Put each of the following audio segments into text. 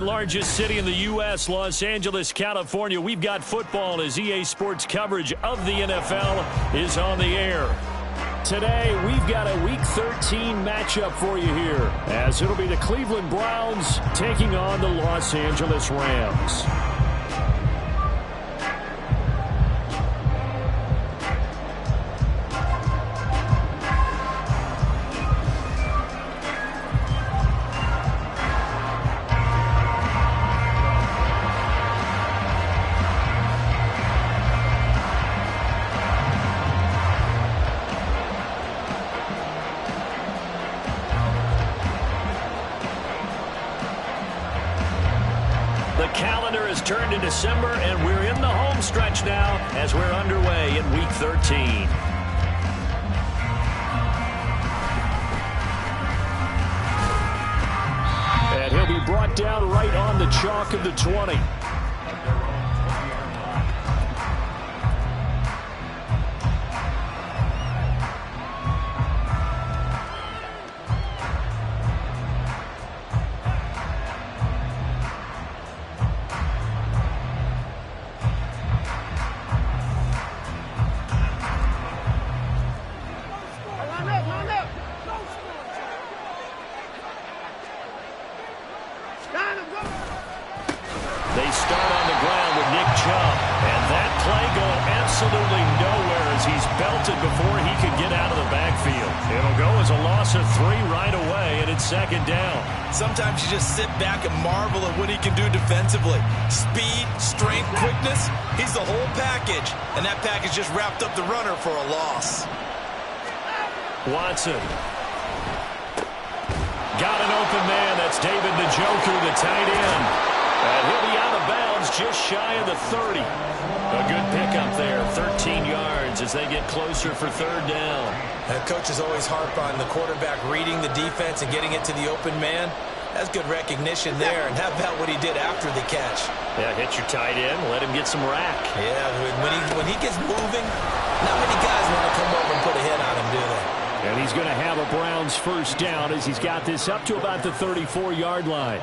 Largest city in the U.S., Los Angeles, California. We've got football as EA Sports coverage of the NFL is on the air. Today, we've got a Week 13 matchup for you here, as it'll be the Cleveland Browns taking on the Los Angeles Rams. Turned to December, and we're in the home stretch now as we're underway in Week 13. And he'll be brought down right on the chalk of the 20. They start on the ground with Nick Chubb, and that play going absolutely nowhere as he's belted before he could get out of the backfield. It'll go as a loss of 3 right away, and it's second down. Sometimes you just sit back and marvel at what he can do defensively. Speed, strength, quickness, he's the whole package, and that package just wrapped up the runner for a loss. Watson. Got an open man. That's David Njoku, the tight end. And he'll be out of bounds just shy of the 30. A good pickup there, 13 yards as they get closer for third down. That coach is always harp on the quarterback reading the defense and getting it to the open man. That's good recognition there. And how about what he did after the catch? Yeah, hit your tight end, let him get some rack. Yeah, when he gets moving, not many guys want to come over and put a hit on him, do they? And he's going to have a Browns first down as he's got this up to about the 34-yard line.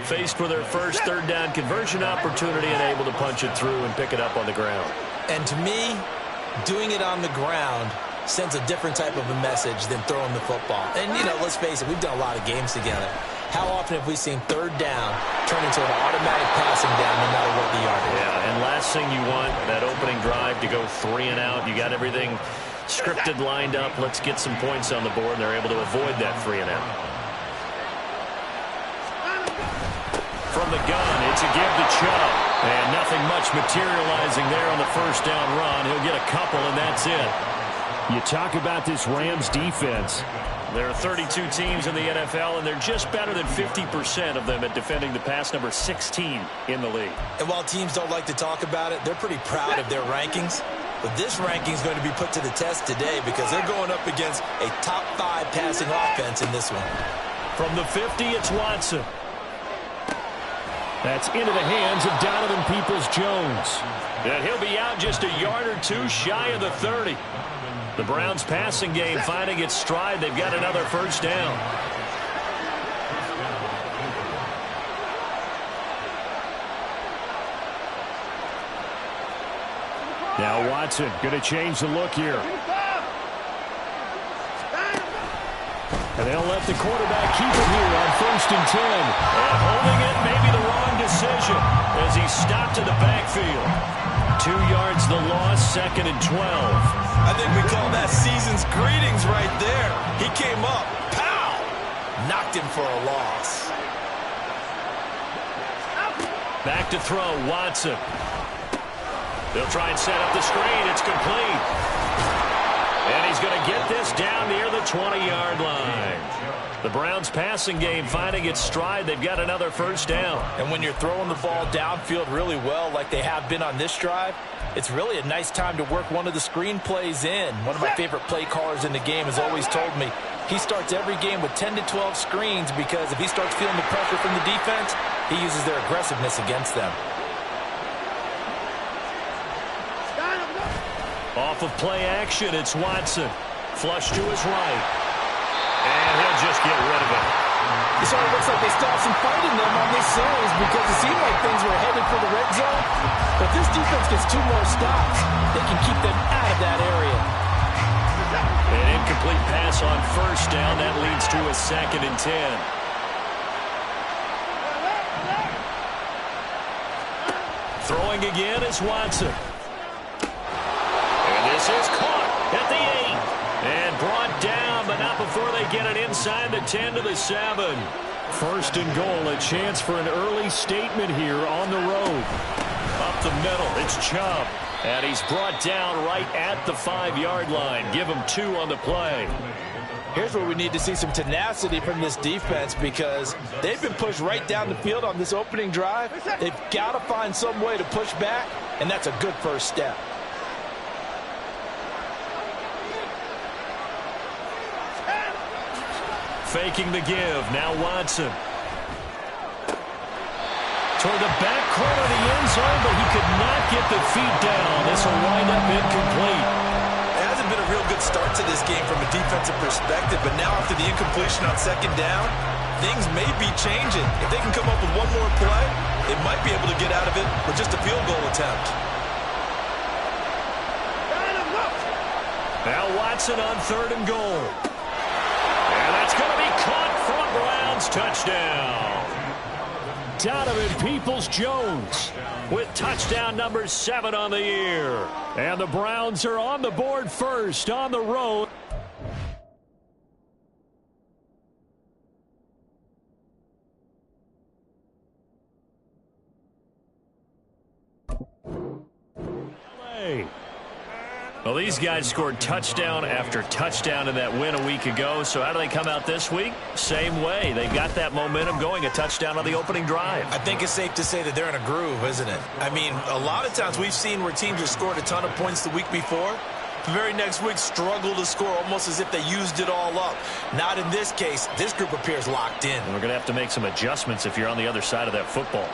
Faced with their first third down conversion opportunity and able to punch it through and pick it up on the ground. And to me, doing it on the ground sends a different type of a message than throwing the football. And, let's face it, we've done a lot of games together. How often have we seen third down turn into an automatic passing down no matter what the yardage? Yeah, and last thing you want, that opening drive to go 3 and out. You got everything scripted, lined up. Let's get some points on the board, and they're able to avoid that 3 and out. From the gun, it's a give to Chubb. And nothing much materializing there on the first down run. He'll get a couple, and that's it. You talk about this Rams defense. There are 32 teams in the NFL, and they're just better than 50% of them at defending the pass, number 16 in the league. And while teams don't like to talk about it, they're pretty proud of their rankings. But this ranking is going to be put to the test today because they're going up against a top 5 passing offense in this one. From the 50, it's Watson. That's into the hands of Donovan Peoples-Jones. And he'll be out just a yard or 2 shy of the 30. The Browns passing game finding its stride. They've got another first down. Now Watson going to change the look here. And they'll let the quarterback keep it here on 1st and 10. And holding it may be the wrong decision as he's stopped in the backfield. 2 yards the loss, 2nd and 12. I think we call that season's greetings right there. He came up, pow! Knocked him for a loss. Back to throw, Watson. They'll try and set up the screen. It's complete. And he's going to get this down near the 20-yard line. The Browns passing game finding its stride. They've got another first down. And when you're throwing the ball downfield really well like they have been on this drive, it's really a nice time to work one of the screen plays in. One of my favorite play callers in the game has always told me he starts every game with 10 to 12 screens because if he starts feeling the pressure from the defense, he uses their aggressiveness against them. Off of play action, it's Watson. Flush to his right. And he'll just get rid of it. It sort of looks like they still have some fight in them on this series because it seemed like things were headed for the red zone. But this defense gets 2 more stops. They can keep them out of that area. An incomplete pass on first down. That leads to a 2nd and 10. Throwing again is Watson. And this is caught at the 8. And brought down, but not before they get it inside the 10 to the 7. 1st and goal, a chance for an early statement here on the road. Up the middle, it's Chubb. And he's brought down right at the 5-yard line. Give him 2 on the play. Here's where we need to see some tenacity from this defense because they've been pushed right down the field on this opening drive. They've got to find some way to push back, and that's a good first step. Faking the give. Now Watson. Toward the back corner of the end zone, but he could not get the feet down. This will wind up incomplete. It hasn't been a real good start to this game from a defensive perspective, but now after the incompletion on 2nd down, things may be changing. If they can come up with one more play, they might be able to get out of it with just a field goal attempt. Now Watson on 3rd and goal. And that's going to be caught for a Browns touchdown. Donovan Peoples-Jones with touchdown number 7 on the year. And the Browns are on the board first on the road. Well, these guys scored touchdown after touchdown in that win a week ago. So how do they come out this week? Same way. They got that momentum going, a touchdown on the opening drive. I think it's safe to say that they're in a groove, isn't it? I mean, a lot of times we've seen where teams have scored a ton of points the week before. The very next week struggle to score almost as if they used it all up. Not in this case. This group appears locked in. And we're going to have to make some adjustments if you're on the other side of that football.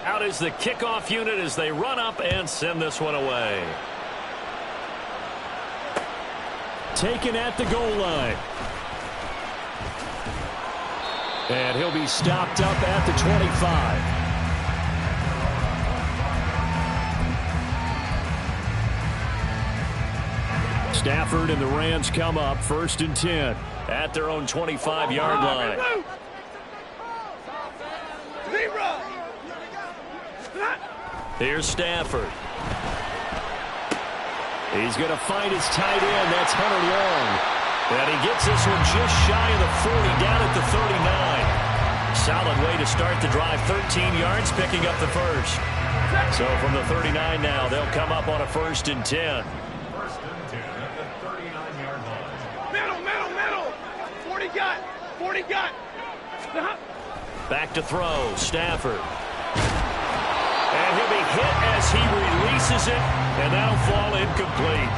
Out is the kickoff unit as they run up and send this one away. Taken at the goal line. And he'll be stopped up at the 25. Stafford and the Rams come up 1st and 10 at their own 25-yard line. Here's Stafford. He's going to find his tight end. That's Hunter Long. And he gets this one just shy of the 40, down at the 39. Solid way to start the drive. 13 yards, picking up the first. So from the 39 now, they'll come up on a 1st and 10. 1st and 10 at the 39-yard line. Middle. 40 got. Back to throw. Stafford. And he'll be hit as he releases it, and that'll fall incomplete.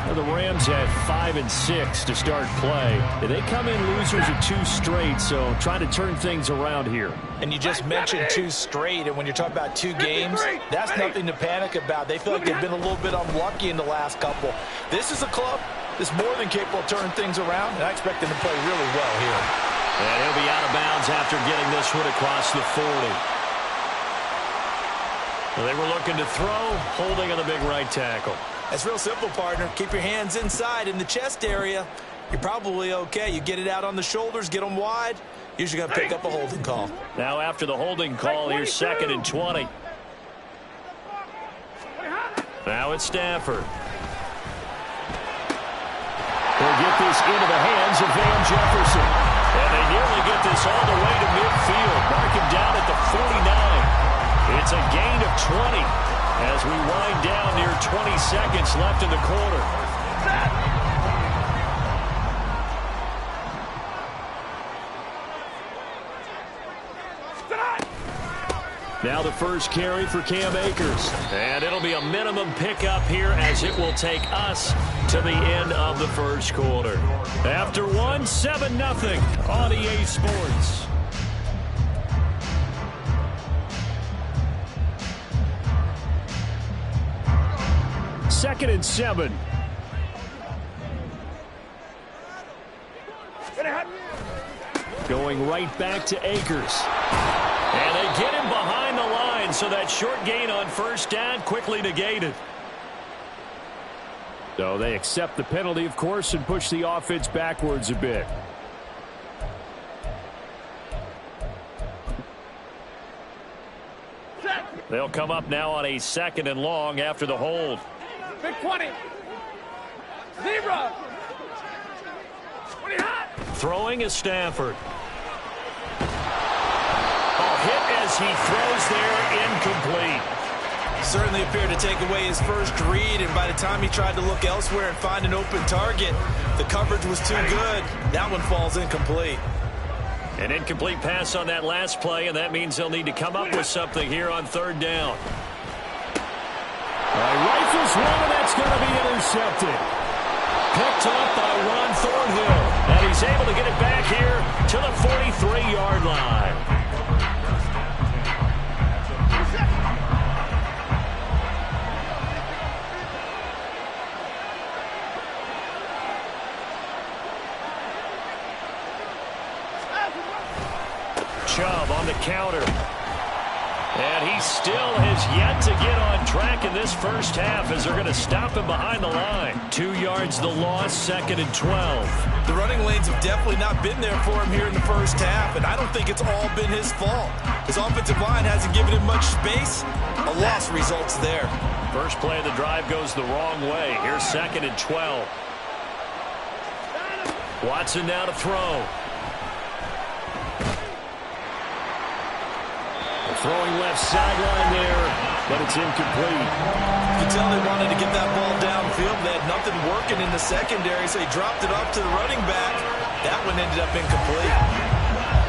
Well, the Rams had 5 and 6 to start play. They come in losers of 2 straight, so trying to turn things around here. And you just mentioned 2 straight, and when you're talking about 2 games, that's nothing to panic about. They feel like they've been a little bit unlucky in the last couple. This is a club that's more than capable of turning things around, and I expect them to play really well here. And he'll be out of bounds after getting this one across the 40. They were looking to throw, holding on the big right tackle. That's real simple, partner. Keep your hands inside in the chest area. You're probably okay. You get it out on the shoulders, get them wide. Usually going to pick up a holding call. Now after the holding call, here's 2nd and 20. Now it's Stafford. They'll get this into the hands of Van Jefferson. And they nearly get this all the way to midfield. Mark him down at the 49. It's a gain of 20 as we wind down near 20 seconds left in the quarter. Now the first carry for Cam Akers. And it'll be a minimum pickup here as it will take us to the end of the first quarter. After 1, 7-0 on EA Sports. 2nd and 7. Going right back to Akers. And they get him behind the line, so that short gain on 1st down quickly negated. So they accept the penalty, of course, and push the offense backwards a bit. They'll come up now on a 2nd and long after the hold. Big 20. Zebra. 20 hot. Throwing is Stafford. Hit as he throws there, incomplete. Certainly appeared to take away his first read, and by the time he tried to look elsewhere and find an open target, the coverage was too good. That one falls incomplete. An incomplete pass on that last play, and that means they'll need to come up with something here on 3rd down. Rifles one, and that's going to be intercepted. Picked up by Ron Thornhill, and he's able to get it back here to the 43-yard line. Chubb on the counter. And he still has yet to get on track in this first half as they're going to stop him behind the line. 2 yards the loss, 2nd and 12. The running lanes have definitely not been there for him here in the first half, and I don't think it's all been his fault. His offensive line hasn't given him much space. A loss results there. First play of the drive goes the wrong way. Here's 2nd and 12. Watson now to throw. Throwing left sideline there, but it's incomplete. You can tell they wanted to get that ball downfield. They had nothing working in the secondary, so he dropped it off to the running back. That one ended up incomplete.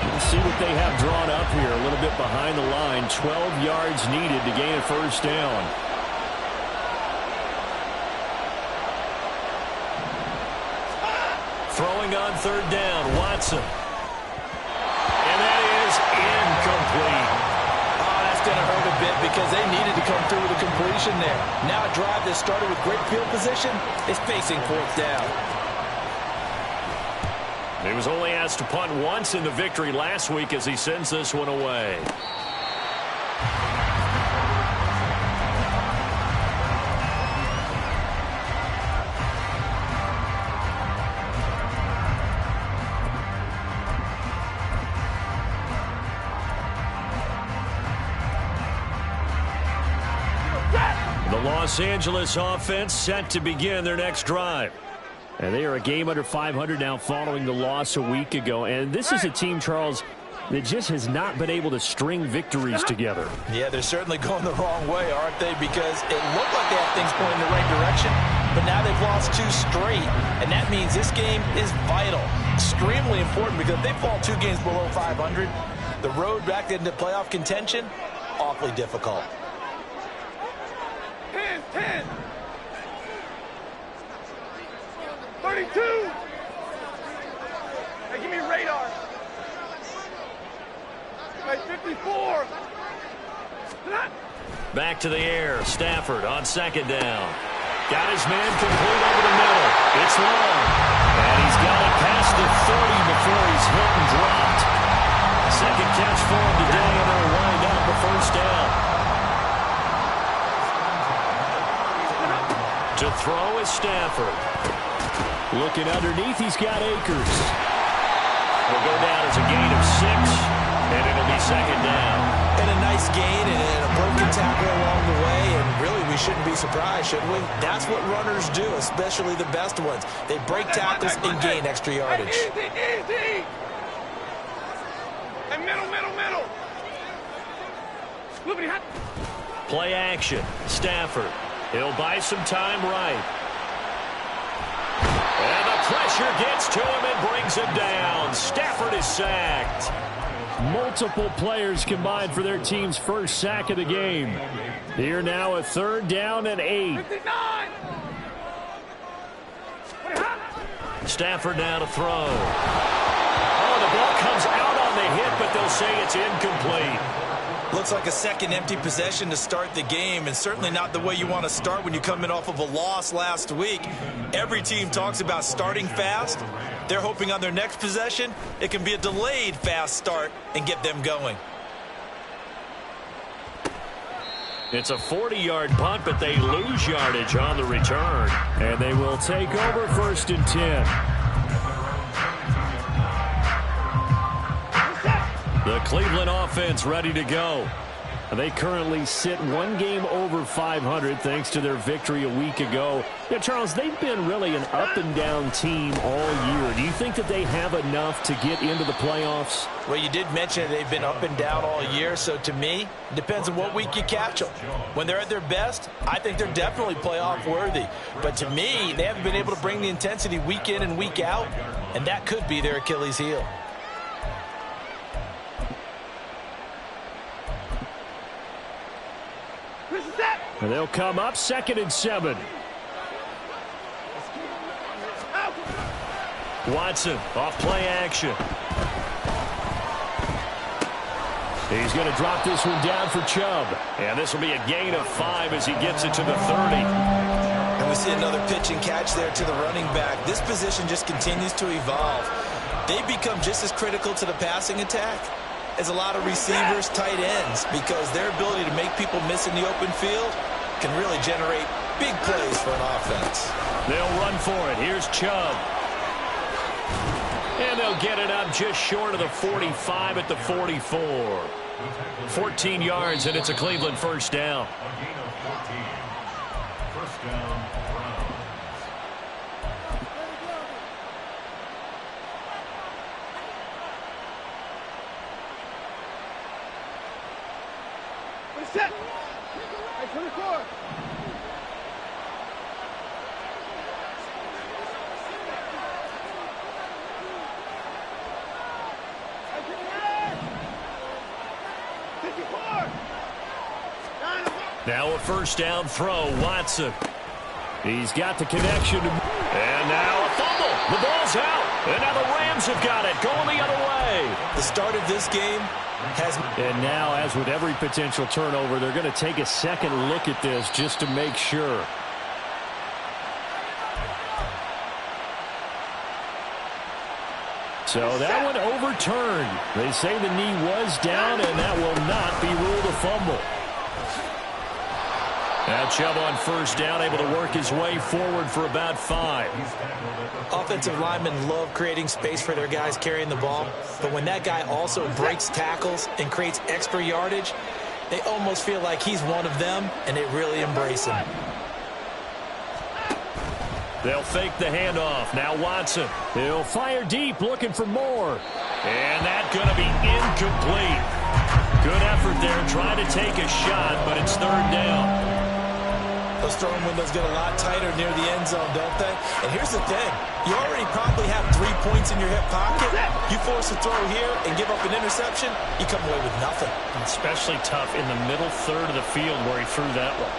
Let's see what they have drawn up here. A little bit behind the line. 12 yards needed to gain a 1st down. Throwing on 3rd down, Watson. And that is incomplete. Going to hurt a bit because they needed to come through with a completion there. Now a drive that started with great field position is facing 4th down. He was only asked to punt once in the victory last week as he sends this one away. Los Angeles offense set to begin their next drive. And they are a game under 500 now following the loss a week ago. And this is a team, Charles, that just has not been able to string victories together. Yeah, they're certainly going the wrong way, aren't they? Because it looked like they have things going in the right direction, but now they've lost 2 straight. And that means this game is vital, extremely important, because if they fall 2 games below 500, the road back into playoff contention, awfully difficult. 10. 32. Hey, give me radar. Hey, 54. Back to the air. Stafford on 2nd down. Got his man complete over the middle. It's long. And he's got it past the 30 before he's hit and dropped. 2nd catch for him today, and they'll wind up the 1st down. To throw is Stafford. Looking underneath, he's got Akers. Will go down as a gain of 6, and it'll be 2nd down. And a nice gain and a broken tackle along the way, and really we shouldn't be surprised, should we? That's what runners do, especially the best ones. They break tackles and gain extra yardage. Easy. And middle. Play action. Stafford. He'll buy some time right. And the pressure gets to him and brings him down. Stafford is sacked. Multiple players combined for their team's first sack of the game. Here now a 3rd down and 8. 59. Stafford now to throw. Oh, the ball comes out on the hit, but they'll say it's incomplete. Looks like a second empty possession to start the game, and certainly not the way you want to start when you come in off of a loss last week. Every team talks about starting fast. They're hoping on their next possession it can be a delayed fast start and get them going. It's a 40-yard punt, but they lose yardage on the return. And they will take over 1st and 10. The Cleveland offense ready to go. They currently sit one game over 500 thanks to their victory a week ago. Yeah, Charles, they've been really an up-and-down team all year. Do you think that they have enough to get into the playoffs? Well, you did mention they've been up and down all year, so to me, it depends on what week you catch them. When they're at their best, I think they're definitely playoff worthy. But to me, they haven't been able to bring the intensity week in and week out, and that could be their Achilles heel. And they'll come up 2nd and 7. Watson off play action. He's going to drop this one down for Chubb. And this will be a gain of 5 as he gets it to the 30. And we see another pitch and catch there to the running back. This position just continues to evolve. They become just as critical to the passing attack as a lot of receivers, tight ends, because their ability to make people miss in the open field can really generate big plays for an offense. They'll run for it. Here's Chubb. And they'll get it up just short of the 45 at the 44. 14 yards, and it's a Cleveland 1st down. First down, Browns. Set. Hey, 24. Now a 1st down throw, Watson. He's got the connection. And now a fumble. The ball's out. And now the Rams have got it, going the other way. The start of this game has... And now, as with every potential turnover, they're going to take a second look at this just to make sure. So that one overturned. They say the knee was down, and that will not be ruled a fumble. Now Chubb on 1st down, able to work his way forward for about 5. Offensive linemen love creating space for their guys carrying the ball, but when that guy also breaks tackles and creates extra yardage, they almost feel like he's one of them, and they really embrace him. They'll fake the handoff. Now Watson. He'll fire deep, looking for more. And that's going to be incomplete. Good effort there, trying to take a shot, but it's 3rd down. Those throwing windows get a lot tighter near the end zone, don't they? And here's the thing. You already probably have 3 points in your hip pocket. You force a throw here and give up an interception, you come away with nothing. Especially tough in the middle 3rd of the field where he threw that one.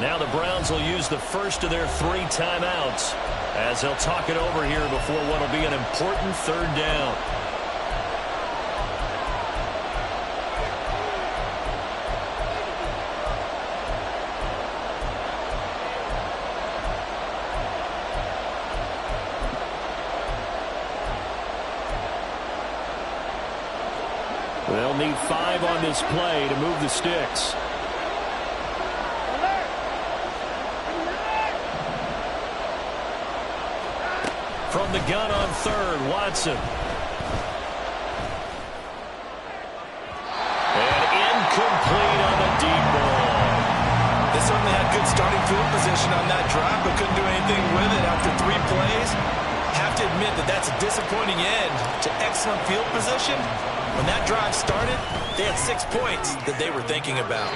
Now the Browns will use the first of their 3 timeouts as they'll talk it over here before what will be an important 3rd down. They'll need 5 on this play to move the sticks. From the gun on 3rd, Watson. And incomplete on the deep ball. They certainly had good starting field position on that drive, but couldn't do anything with it after 3 plays. Have to admit that that's a disappointing end to excellent field position. When that drive started, they had 6 points that they were thinking about.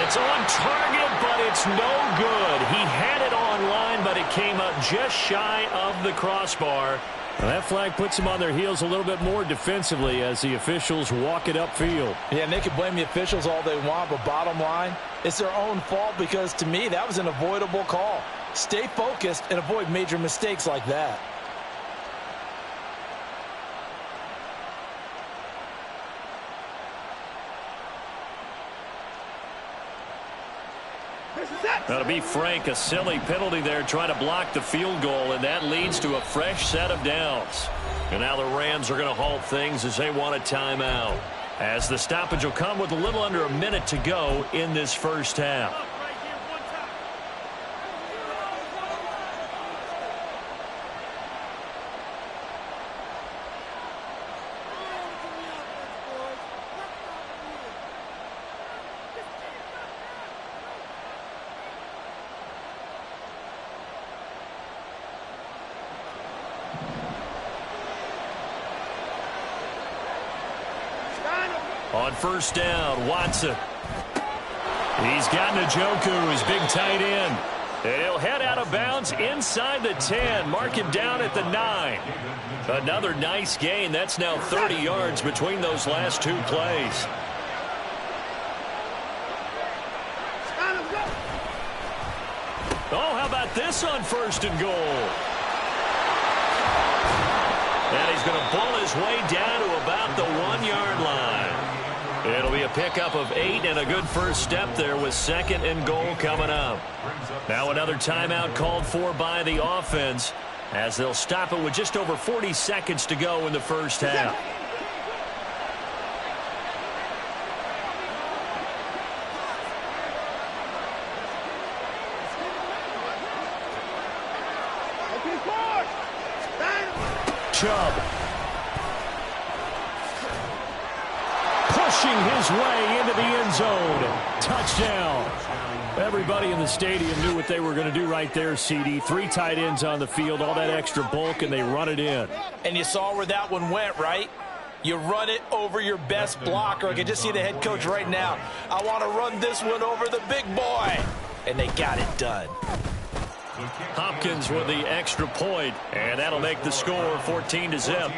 It's on target, but it's no good. He had it online, but it came up just shy of the crossbar. Well, that flag puts them on their heels a little bit more defensively as the officials walk it upfield. Yeah, and they can blame the officials all they want, but bottom line, it's their own fault because, to me, that was an avoidable call. Stay focused and avoid major mistakes like that. Now, to be frank, a silly penalty there trying to block the field goal, and that leads to a fresh set of downs. And now the Rams are going to halt things as they want a timeout, as the stoppage will come with a little under a minute to go in this first half. On first down, Watson. He's got Njoku, his big tight end. And he'll head out of bounds inside the 10, mark him down at the 9. Another nice gain. That's now 30 yards between those last two plays. Oh, how about this on first and goal? And he's going to pull his way down to about the 1-yard line. It'll be a pickup of 8 and a good first step there with second and goal coming up. Now another timeout called for by the offense as they'll stop it with just over 40 seconds to go in the first half. Chubb pushing his way into the end zone. Touchdown. Everybody in the stadium knew what they were going to do right there, CD. 3 tight ends on the field, all that extra bulk, and they run it in. And you saw where that one went, right? You run it over your best blocker. I can just see the head coach right now. I want to run this one over the big boy. And they got it done. Hopkins with the extra point, and that'll make the score 14-0.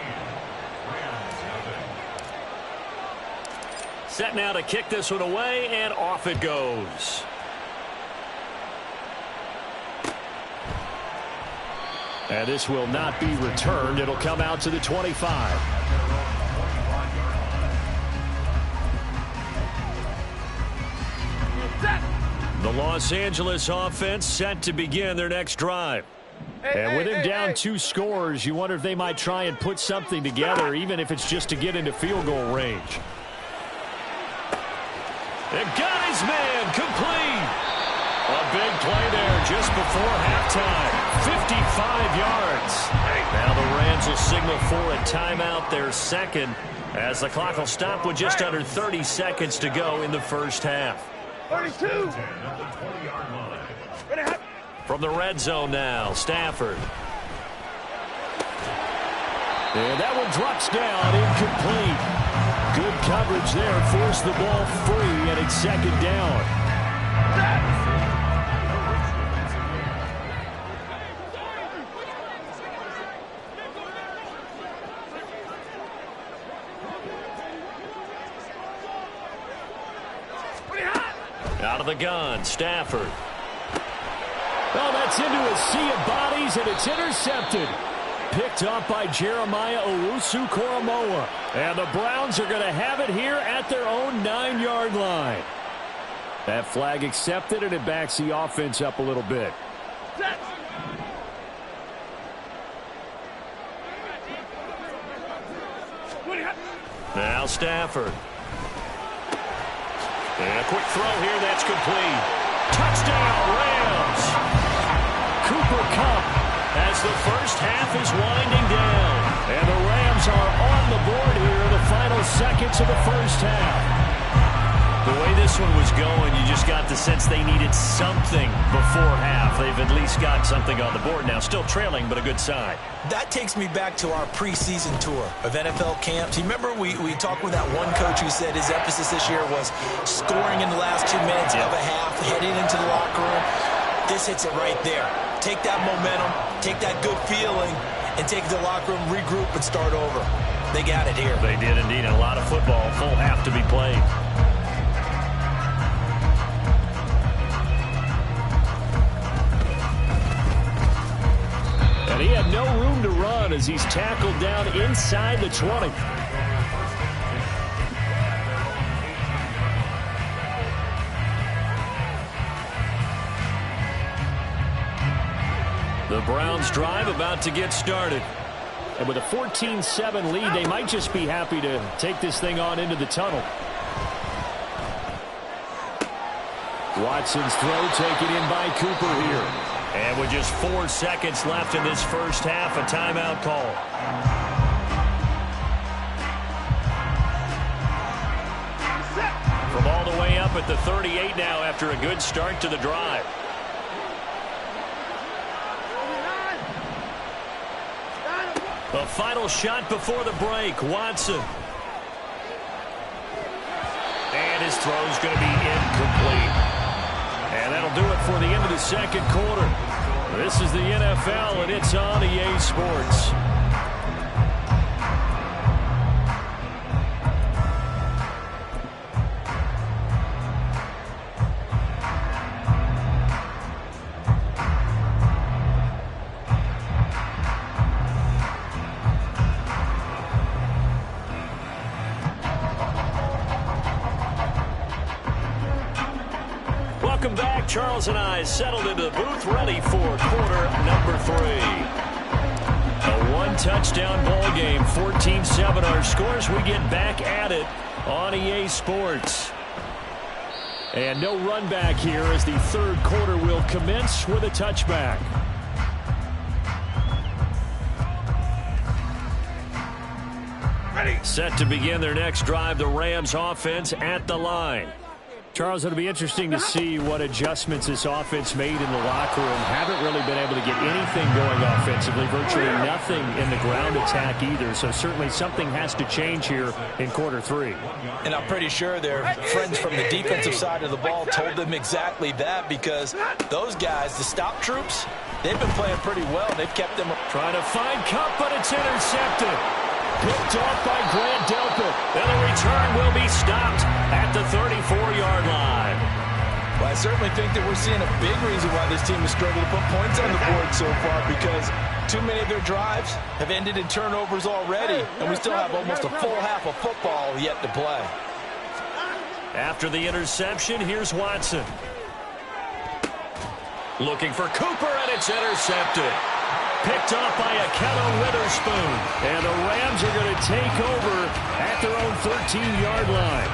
Set now to kick this one away, and off it goes. And this will not be returned. It'll come out to the 25. The Los Angeles offense set to begin their next drive. And with him down 2 scores, you wonder if they might try and put something together, even if it's just to get into field goal range. And got his man complete. A big play there just before halftime. 55 yards. Now the Rams will signal for a timeout, their second, as the clock will stop with just under 30 seconds to go in the first half. 32. From the red zone now, Stafford. And that one drops down, incomplete. Good coverage there, forced the ball free, and it's second down. Out of the gun, Stafford. Oh, that's into a sea of bodies, and it's intercepted. Picked up by Jeremiah Owusu-Koramoah. And the Browns are going to have it here at their own 9-yard line. That flag accepted, and it backs the offense up a little bit. Now Stafford. And a quick throw here, that's complete. Touchdown, Rams. Cooper Kupp as the first half is winding down. And the Rams are on the board here in the final seconds of the first half. The way this one was going, you just got the sense they needed something before half. They've at least got something on the board now. Still trailing, but a good sign. That takes me back to our preseason tour of NFL camps. You remember we talked with that one coach who said his emphasis this year was scoring in the last 2 minutes of a half, heading into the locker room. This hits it right there. Take that momentum, take that good feeling, and take it to the locker room, regroup, and start over. They got it here. They did indeed. A lot of football, full half to be played. And he had no room to run as he's tackled down inside the 20. The Browns drive about to get started. And with a 14-7 lead, they might just be happy to take this thing on into the tunnel. Watson's throw taken in by Cooper here. And with just 4 seconds left in this first half, a timeout call. From all the way up at the 38 now after a good start to the drive. A final shot before the break. Watson. And his throw's going to be incomplete. And that'll do it for the end of the second quarter. This is the NFL, and it's on EA Sports. Welcome back. Charles and I settled into the booth, ready for quarter number 3. A one-touchdown ball game, 14-7 our scores. We get back at it on EA Sports. And no run back here as the third quarter will commence with a touchback. Ready. Set to begin their next drive, the Rams offense at the line. Charles, it'll be interesting to see what adjustments this offense made in the locker room. Haven't really been able to get anything going offensively, virtually nothing in the ground attack either. So certainly something has to change here in quarter 3. And I'm pretty sure their friends from the defensive side of the ball told them exactly that, because those guys, the stop troops, they've been playing pretty well. They've kept them trying to find Kupp, but it's intercepted. Picked off by Grant Delpit. And the return will be stopped at the 34-yard line. Well, I certainly think that we're seeing a big reason why this team has struggled to put points on the board so far, because too many of their drives have ended in turnovers already, and we still have almost a full half of football yet to play. After the interception, here's Watson. Looking for Cooper, and it's intercepted. Picked off by Akello Witherspoon. And the Rams are going to take over at their own 13-yard line.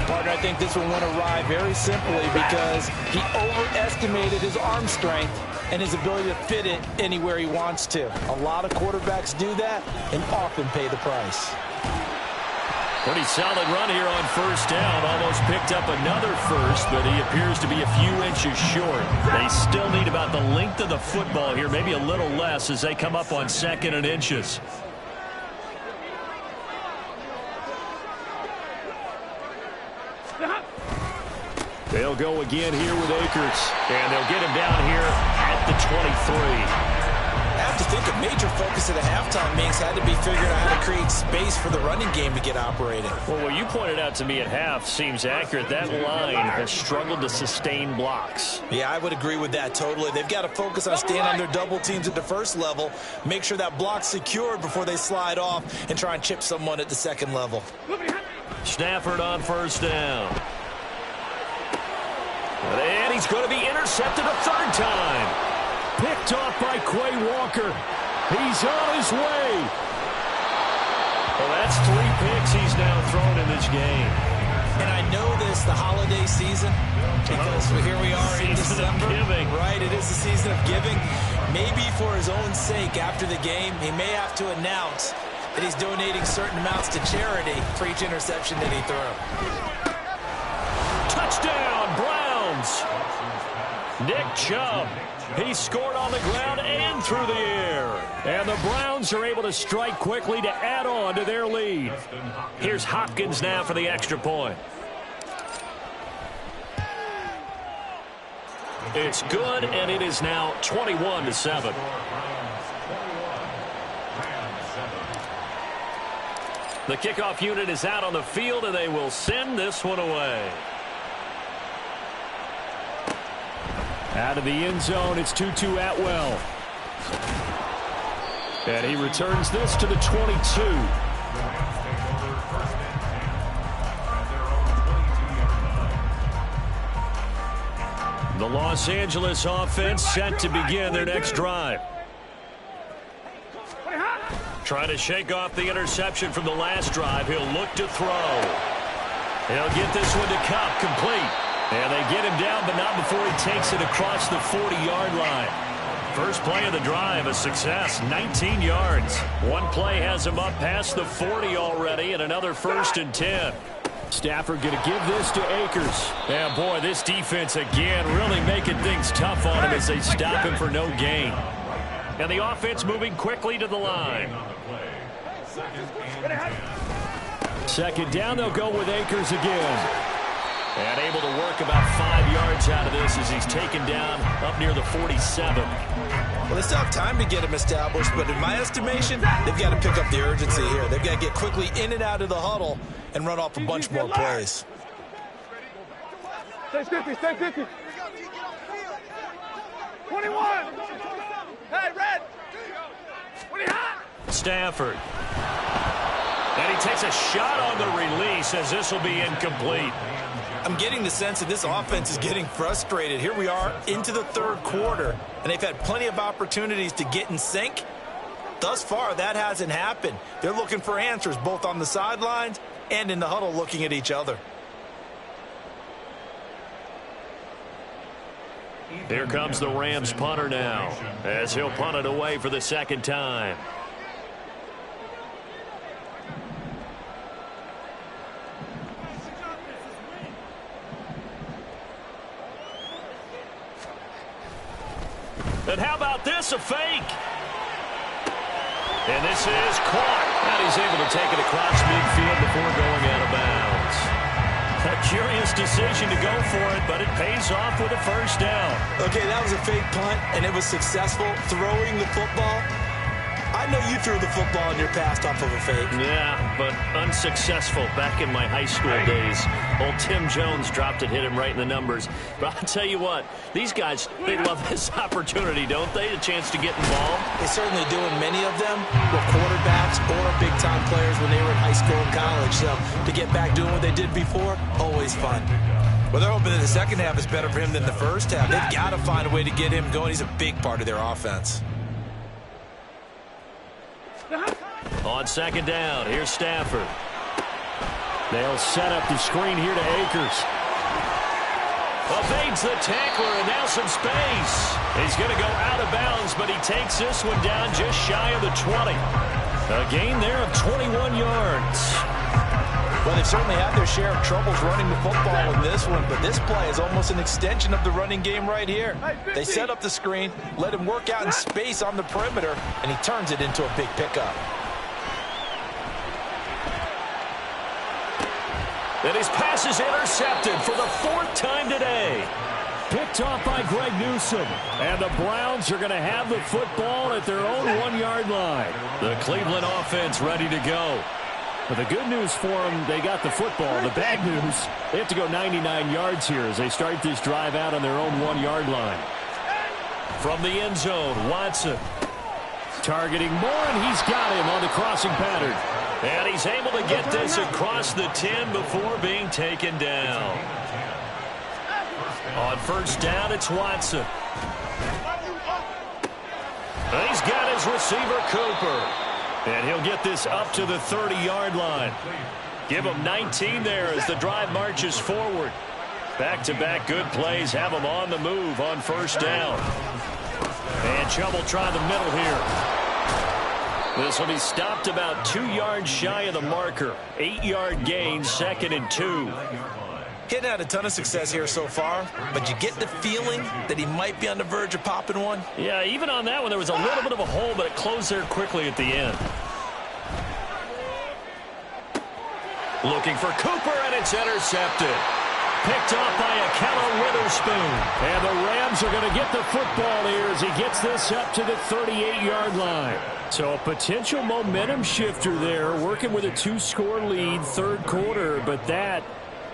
Partner, I think this one went awry very simply because he overestimated his arm strength and his ability to fit it anywhere he wants to. A lot of quarterbacks do that and often pay the price. Pretty solid run here on first down. Almost picked up another first, but he appears to be a few inches short. They still need about the length of the football here, maybe a little less as they come up on 2nd and inches. They'll go again here with Akers, and they'll get him down here at the 23. I have to think a major focus of the halftime mix had to be figuring out how to create space for the running game to get operating. Well, what you pointed out to me at half seems accurate. That line has struggled to sustain blocks. Yeah, I would agree with that totally. They've got to focus on staying on their double teams at the first level, make sure that block's secured before they slide off and try and chip someone at the second level. Stafford on first down. And he's going to be intercepted a third time. Picked off by Quay Walker. He's on his way. Well, that's 3 picks he's now thrown in this game. And I know this, the holiday season, because here we are in December. Right, it is the season of giving. Maybe for his own sake, after the game, he may have to announce that he's donating certain amounts to charity for each interception that he threw. Touchdown, Browns. Nick Chubb. He scored on the ground and through the air. And the Browns are able to strike quickly to add on to their lead. Here's Hopkins now for the extra point. It's good, and it is now 21-7. The kickoff unit is out on the field, and they will send this one away. Out of the end zone, it's Tutu Atwell. And he returns this to the 22. The Los Angeles offense set to begin their next drive. Trying to shake off the interception from the last drive. He'll look to throw. He'll get this one to Kupp, complete. And they get him down, but not before he takes it across the 40-yard line. First play of the drive, a success, 19 yards. One play has him up past the 40 already, and another 1st and 10. Stafford going to give this to Akers. And boy, this defense again really making things tough on him as they stop him for no gain. And the offense moving quickly to the line. Second down, they'll go with Akers again. And able to work about 5 yards out of this as he's taken down up near the 47. Well, they still have time to get him established, but in my estimation, they've got to pick up the urgency here. They've got to get quickly in and out of the huddle and run off a bunch more plays. Stay 50, stay 50. 21. Hey, Red. 20 hot. Stafford. And he takes a shot on the release as this will be incomplete. I'm getting the sense that this offense is getting frustrated. Here we are into the third quarter, and they've had plenty of opportunities to get in sync. Thus far, that hasn't happened. They're looking for answers both on the sidelines and in the huddle looking at each other. Here comes the Rams punter now as he'll punt it away for the second time. And how about this, a fake? And this is caught. And he's able to take it across midfield before going out of bounds. A curious decision to go for it, but it pays off with a first down. Okay, that was a fake punt, and it was successful throwing the football. I know you threw the football in your past off of a fake. Yeah, but unsuccessful back in my high school days. Old Tim Jones dropped it, hit him right in the numbers. But I'll tell you what, these guys, they love this opportunity, don't they? A chance to get involved. They certainly do, and many of them were quarterbacks or big-time players when they were in high school and college. So to get back doing what they did before, always fun. Well, they're hoping that the second half is better for him than the first half. They've got to find a way to get him going. He's a big part of their offense. On second down, here's Stafford. They'll set up the screen here to Akers. Evades the tackler, and now some space. He's going to go out of bounds, but he takes this one down just shy of the 20. A gain there of 21 yards. Well, they've certainly had their share of troubles running the football in this one, but this play is almost an extension of the running game right here. They set up the screen, let him work out in space on the perimeter, and he turns it into a big pickup. And his pass is intercepted for the 4th time today. Picked off by Greg Newsome. And the Browns are going to have the football at their own 1-yard line. The Cleveland offense ready to go. But the good news for them, they got the football. The bad news, they have to go 99 yards here as they start this drive out on their own 1-yard line. From the end zone, Watson targeting Moore, and he's got him on the crossing pattern. And he's able to get this across the 10 before being taken down. On first down, it's Watson. And he's got his receiver, Cooper. And he'll get this up to the 30-yard line. Give him 19 there as the drive marches forward. Back-to-back good plays have him on the move on first down. And Chubb will try the middle here. This will be stopped about 2 yards shy of the marker. 8-yard gain, 2nd and 2. He hadn't had a ton of success here so far, but you get the feeling that he might be on the verge of popping one. Yeah, even on that one, there was a little bit of a hole, but it closed there quickly at the end. Looking for Cooper, and it's intercepted. Picked off by Akello Witherspoon. And the Rams are going to get the football here as he gets this up to the 38-yard line. So a potential momentum shifter there, working with a 2-score lead, third quarter, but that,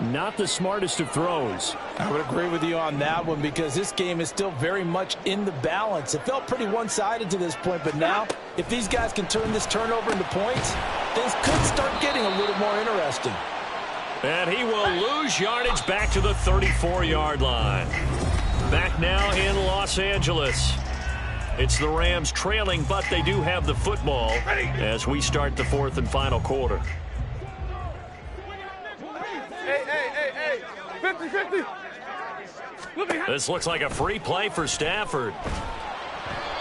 not the smartest of throws. I would agree with you on that one because this game is still very much in the balance. It felt pretty one-sided to this point, but now, if these guys can turn this turnover into points, things could start getting a little more interesting. And he will lose yardage back to the 34-yard line. Back now in Los Angeles. It's the Rams trailing, but they do have the football as we start the fourth and final quarter. Hey. 50-50. This looks like a free play for Stafford.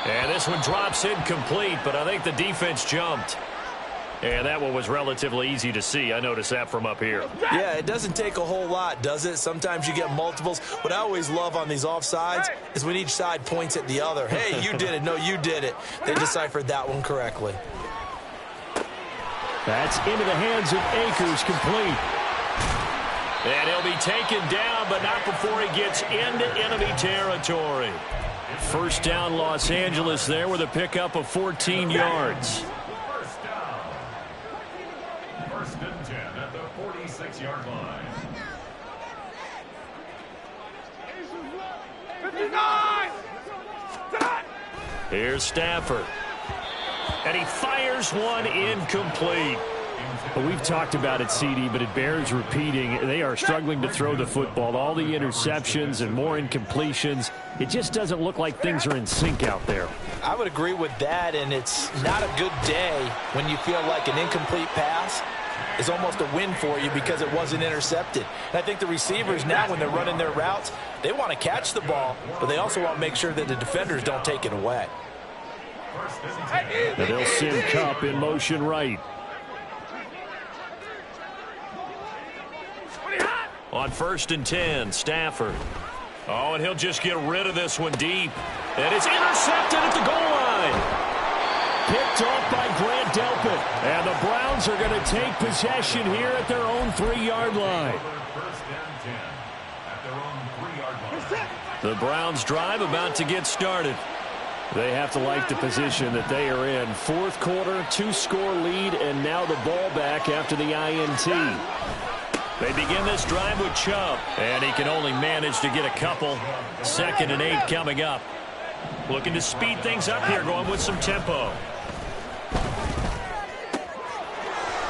And this one drops incomplete, but I think the defense jumped. And that one was relatively easy to see. I noticed that from up here. Yeah, it doesn't take a whole lot, does it? Sometimes you get multiples. What I always love on these offsides is when each side points at the other. Hey, you did it. No, you did it. They deciphered that one correctly. That's into the hands of Akers, complete. And he'll be taken down, but not before he gets into enemy territory. First down, Los Angeles there with a pickup of 14 yards. First and 10 at the 46-yard line. 59! Here's Stafford. And he fires one incomplete. Well, we've talked about it, CD, but it bears repeating. They are struggling to throw the football. All the interceptions and more incompletions. It just doesn't look like things are in sync out there. I would agree with that, and it's not a good day when you feel like an incomplete pass is almost a win for you because it wasn't intercepted. And I think the receivers now, when they're running their routes, they want to catch the ball, but they also want to make sure that the defenders don't take it away. And they'll send Kupp in motion right. On first and 10, Stafford. Oh, and he'll just get rid of this one deep. And it's intercepted at the goal line. Picked off by Grant Delpit. And the Browns are going to take possession here at their own 3-yard line. The Browns drive about to get started. They have to like the position that they are in. Fourth quarter, 2-score lead, and now the ball back after the INT. They begin this drive with Chubb, and he can only manage to get a couple. 2nd and 8 coming up. Looking to speed things up here, going with some tempo.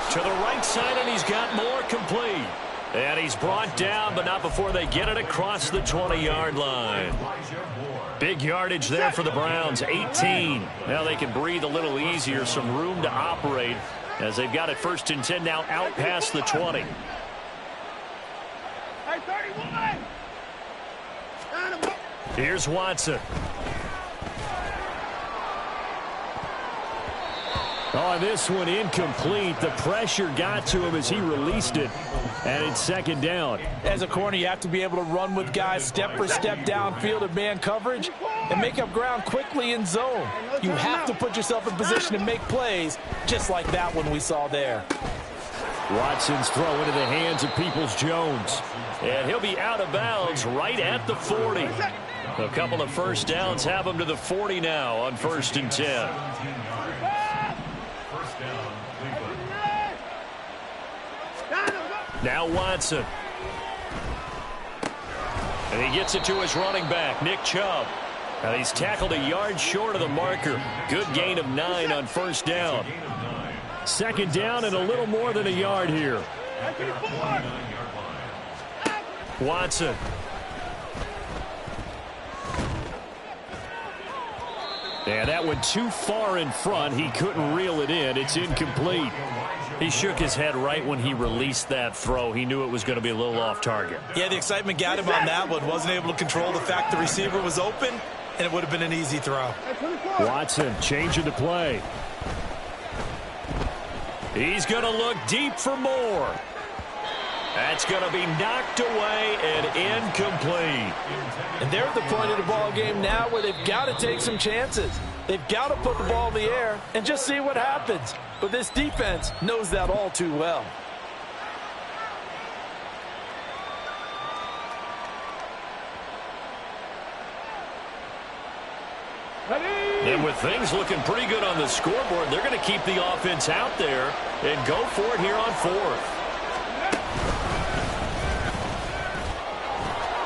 To the right side, and he's got more, complete. And he's brought down, but not before they get it across the 20-yard line. Big yardage there for the Browns, 18. Now they can breathe a little easier, some room to operate as they've got it first and 10 now out past the 20. Here's Watson. Oh, this one incomplete. The pressure got to him as he released it. And it's 2nd down. As a corner, you have to be able to run with guys step for step downfield in man coverage and make up ground quickly in zone. You have to put yourself in position to make plays just like that one we saw there. Watson's throw into the hands of Peoples-Jones. And he'll be out of bounds right at the 40. A couple of first downs have him to the 40 now on first and 10. Now Watson. And he gets it to his running back, Nick Chubb. And he's tackled a yard short of the marker. Good gain of 9 on first down. 2nd down and a little more than a yard here. Watson. And that went too far in front. He couldn't reel it in. It's incomplete. He shook his head right when he released that throw. He knew it was going to be a little off target. Yeah, the excitement got him on that one. Wasn't able to control the fact the receiver was open, and it would have been an easy throw. Watson changing the play. He's going to look deep for more. That's going to be knocked away and incomplete. And they're at the point of the ball game now where they've got to take some chances. They've got to put the ball in the air and just see what happens. But this defense knows that all too well. And with things looking pretty good on the scoreboard, they're going to keep the offense out there and go for it here on 4th.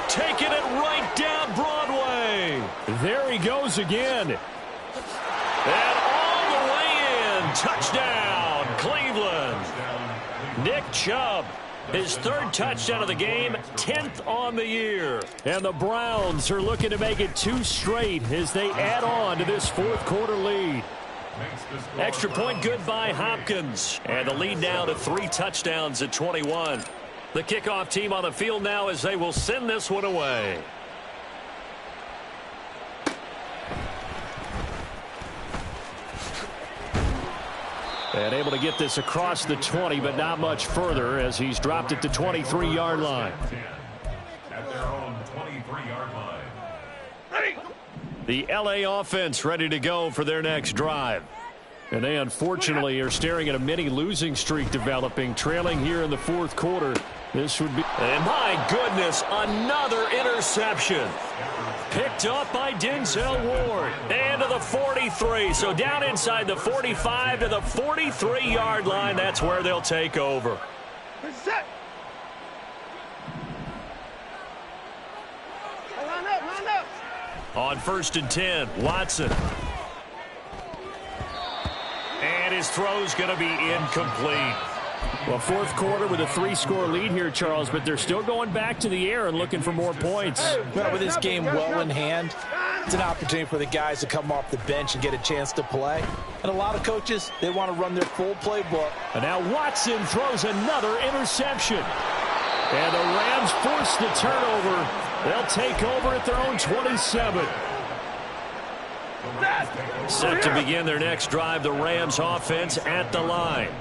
Taking it right down Broadway. There he goes again. And all the way in. Touchdown, Cleveland. Nick Chubb His third touchdown of the game, 10th on the year. And the Browns are looking to make it 2 straight as they add on to this fourth quarter lead. Extra point good by Hopkins. And the lead now to 3 touchdowns at 21. The kickoff team on the field now as they will send this one away. And able to get this across the 20, but not much further as he's dropped it to 23-yard line. At their own 23-yard line. Ready. The LA offense ready to go for their next drive. And they unfortunately are staring at a mini losing streak developing, trailing here in the fourth quarter. This would be, and my goodness, another interception. Picked up by Denzel Ward. And to the 43. So down inside the 45 to the 43-yard line. That's where they'll take over. Set. Line up. On 1st and 10, Watson. And his throw's going to be incomplete. Well, fourth quarter with a 3-score lead here, Charles, but they're still going back to the air and looking for more points. Well, with this game well in hand, it's an opportunity for the guys to come off the bench and get a chance to play. And a lot of coaches, they want to run their full playbook. And now Watson throws another interception. And the Rams force the turnover. They'll take over at their own 27. Set to begin their next drive, the Rams offense at the line.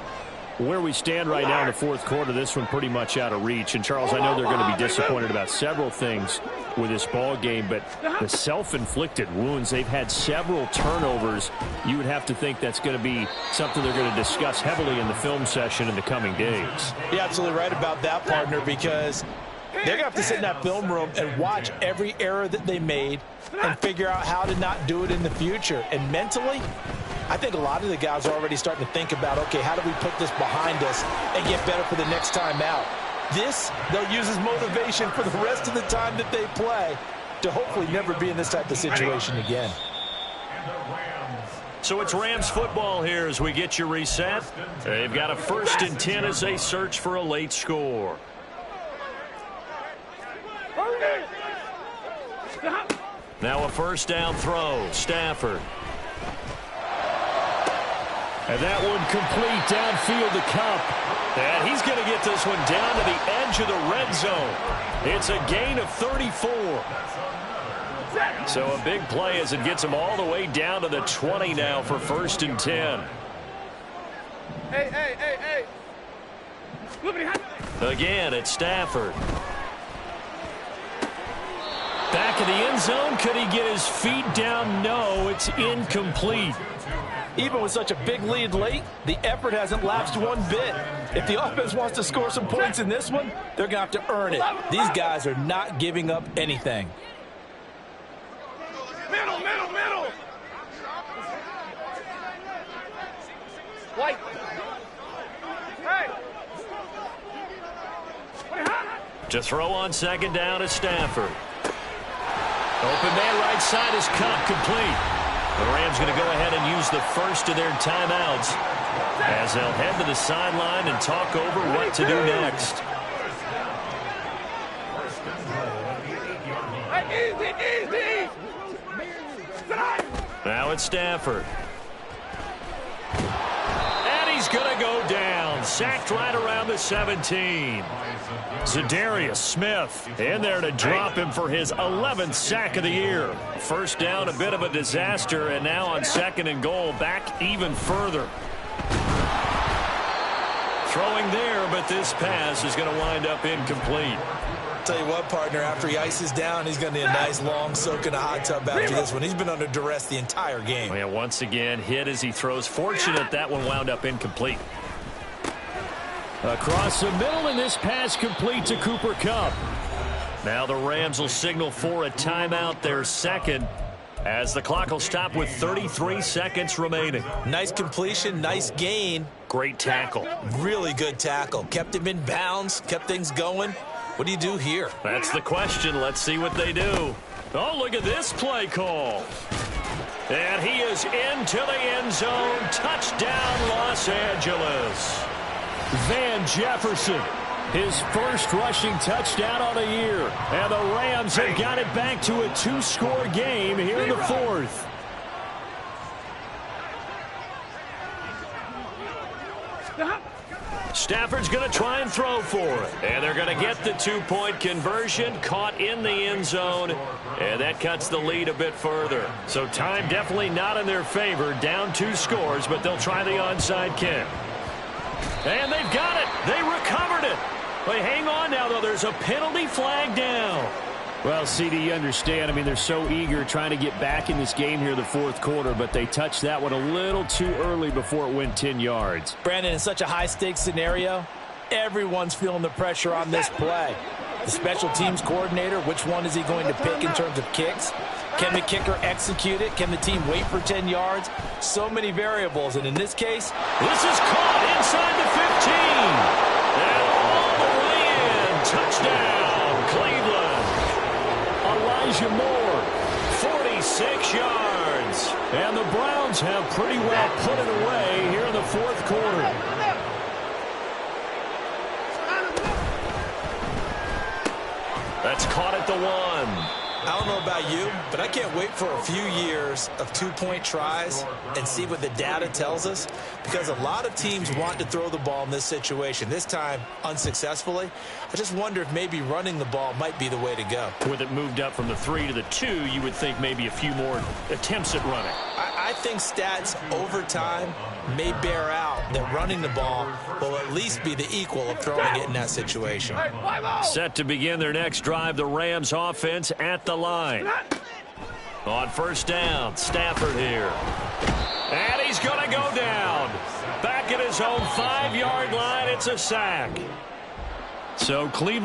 Where we stand right now in the fourth quarter, this one pretty much out of reach. And, Charles, I know they're going to be disappointed about several things with this ball game, but the self-inflicted wounds, they've had several turnovers. You would have to think that's going to be something they're going to discuss heavily in the film session in the coming days. You're absolutely right about that, partner, because they're going to have to sit in that film room and watch every error that they made and figure out how to not do it in the future. And mentally, I think a lot of the guys are already starting to think about, okay, how do we put this behind us and get better for the next time out? This, they'll use as motivation for the rest of the time that they play to hopefully never be in this type of situation again. So it's Rams football here as we get you reset. They've got a 1st and 10 as they search for a late score. Now a 1st down throw, Stafford. And that one complete downfield to Kupp. And he's going to get this one down to the edge of the red zone. It's a gain of 34. So a big play as it gets him all the way down to the 20 now for 1st and 10. Hey. Again, it's Stafford. Back in the end zone. Could he get his feet down? No, it's incomplete. Even with such a big lead late, the effort hasn't lapsed one bit. If the offense wants to score some points in this one, they're going to have to earn it. These guys are not giving up anything. Middle. White. Hey. To throw on 2nd down is Stafford. Open man right side is Kupp, complete. The Rams going to go ahead and use the first of their timeouts as they'll head to the sideline and talk over what to do next. Easy. Now it's Stafford. And he's going to go down. Sacked right around the 17. Za'Darius Smith in there to drop him for his 11th sack of the year. 1st down, a bit of a disaster, and now on 2nd and goal, back even further. Throwing there, but this pass is going to wind up incomplete. Tell you what, partner, after he ices down, he's going to need a nice long soak in a hot tub after this one. He's been under duress the entire game. Yeah, once again, hit as he throws. Fortunate that one wound up incomplete. Across the middle, and this pass complete to Cooper Kupp. Now the Rams will signal for a timeout, their 2nd, as the clock will stop with 33 seconds remaining. Nice completion, nice gain. Great tackle. Really good tackle. Kept him in bounds, kept things going. What do you do here? That's the question. Let's see what they do. Oh, look at this play call. And he is into the end zone. Touchdown, Los Angeles. Van Jefferson His first rushing touchdown on the year. And the Rams have got it back to a 2-score game here in the fourth. Stafford's going to try and throw for it. And they're going to get the 2-point conversion, caught in the end zone. And that cuts the lead a bit further. So time definitely not in their favor. Down 2 scores, but they'll try the onside kick. And they've got it. They recovered it. But hang on now, though. There's a penalty flag down. Well, CD, you understand. I mean, they're so eager trying to get back in this game here in the fourth quarter, but they touched that one a little too early before it went 10 yards. Brandon, in such a high-stakes scenario, everyone's feeling the pressure on this play. The special teams coordinator, which one is he going to pick in terms of kicks? Can the kicker execute it? Can the team wait for 10 yards? So many variables, and in this case, this is caught inside the 15. And all the way in. Touchdown, Cleveland. Elijah Moore, 46 yards. And the Browns have pretty well put it away here in the fourth quarter. That's caught at the 1. I don't know about you, but I can't wait for a few years of 2-point tries and see what the data tells us, because a lot of teams want to throw the ball in this situation. This time, unsuccessfully. I just wonder if maybe running the ball might be the way to go. With it moved up from the 3 to the 2, you would think maybe a few more attempts at running. I think stats over time may bear out that running the ball will at least be the equal of throwing it in that situation. Set to begin their next drive, the Rams offense at the line. On first down, Stafford here. And he's going to go down. Back at his own 5-yard line, it's a sack. So Cleveland